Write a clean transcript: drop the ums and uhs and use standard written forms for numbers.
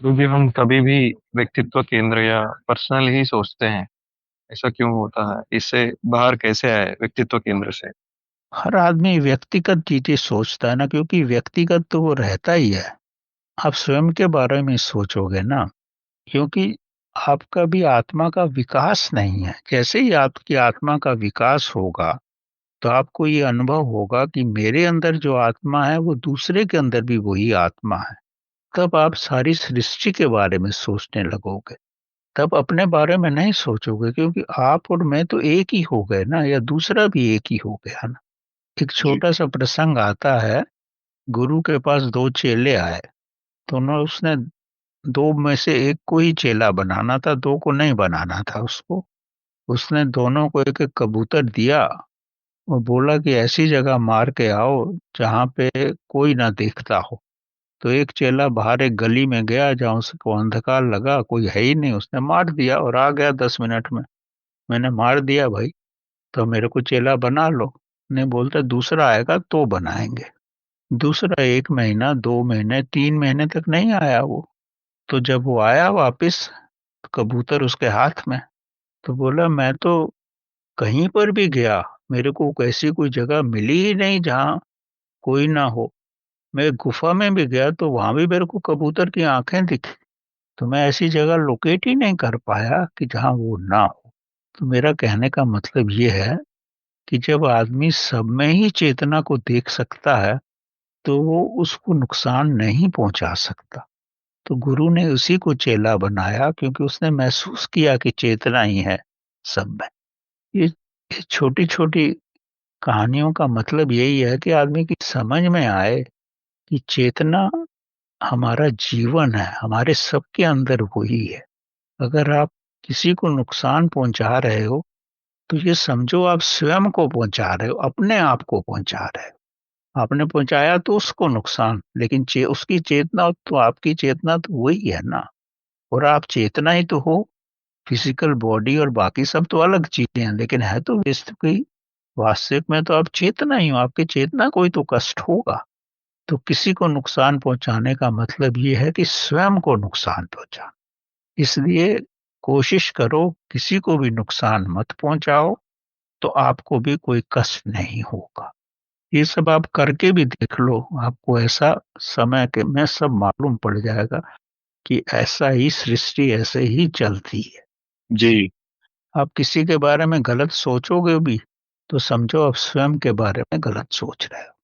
तो भी हम कभी भी व्यक्तित्व केंद्र या पर्सनल ही सोचते हैं। ऐसा क्यों होता है? इससे बाहर कैसे आए व्यक्तित्व केंद्र से? हर आदमी व्यक्तिगत चीजें सोचता है ना, क्योंकि व्यक्तिगत तो वो रहता ही है। आप स्वयं के बारे में सोचोगे ना, क्योंकि आपका भी आत्मा का विकास नहीं है। जैसे ही आपकी आत्मा का विकास होगा तो आपको ये अनुभव होगा कि मेरे अंदर जो आत्मा है वो दूसरे के अंदर भी वही आत्मा है। तब आप सारी सृष्टि के बारे में सोचने लगोगे। तब अपने बारे में नहीं सोचोगे, क्योंकि आप और मैं तो एक ही हो गए ना, या दूसरा भी एक ही हो गया ना। एक जी। छोटा सा प्रसंग आता है। गुरु के पास दो चेले आए, तो ना उसने दो में से एक को ही चेला बनाना था, दो को नहीं बनाना था उसको। उसने दोनों को एक एक कबूतर दिया और बोला कि ऐसी जगह मार के आओ जहां पे कोई ना देखता हो। तो एक चेला बाहर एक गली में गया जहां उसको अंधकार लगा, कोई है ही नहीं, उसने मार दिया और आ गया 10 मिनट में। मैंने मार दिया भाई, तो मेरे को चेला बना लो। नहीं, बोलता दूसरा आएगा तो बनाएंगे। दूसरा 1 महीना, 2 महीने, 3 महीने तक नहीं आया वो। तो जब वो आया वापिस, कबूतर उसके हाथ में, तो बोला मैं तो कहीं पर भी गया, मेरे को ऐसी कोई जगह मिली ही नहीं जहाँ कोई ना हो। मैं गुफा में भी गया तो वहां भी मेरे को कबूतर की आंखें दिखी। तो मैं ऐसी जगह लोकेट ही नहीं कर पाया कि जहाँ वो ना हो। तो मेरा कहने का मतलब ये है कि जब आदमी सब में ही चेतना को देख सकता है तो वो उसको नुकसान नहीं पहुंचा सकता। तो गुरु ने उसी को चेला बनाया, क्योंकि उसने महसूस किया कि चेतना ही है सब में। ये छोटी छोटी कहानियों का मतलब यही है कि आदमी की समझ में आए कि चेतना हमारा जीवन है, हमारे सबके अंदर वही है। अगर आप किसी को नुकसान पहुंचा रहे हो तो ये समझो आप स्वयं को पहुंचा रहे हो, अपने आप को पहुंचा रहे हो। आपने पहुंचाया तो उसको नुकसान, लेकिन उसकी चेतना तो, आपकी चेतना तो वही है ना। और आप चेतना ही तो हो। फिजिकल बॉडी और बाकी सब तो अलग चीजें हैं, लेकिन है तो विश्व की। वास्तविक में तो आप चेतना ही हो, आपकी चेतना को ही तो कष्ट होगा। तो किसी को नुकसान पहुंचाने का मतलब ये है कि स्वयं को नुकसान पहुंचा। इसलिए कोशिश करो किसी को भी नुकसान मत पहुंचाओ, तो आपको भी कोई कष्ट नहीं होगा। ये सब आप करके भी देख लो, आपको ऐसा समय के में सब मालूम पड़ जाएगा कि ऐसा ही सृष्टि ऐसे ही चलती है। जी। आप किसी के बारे में गलत सोचोगे भी तो समझो आप स्वयं के बारे में गलत सोच रहे हो।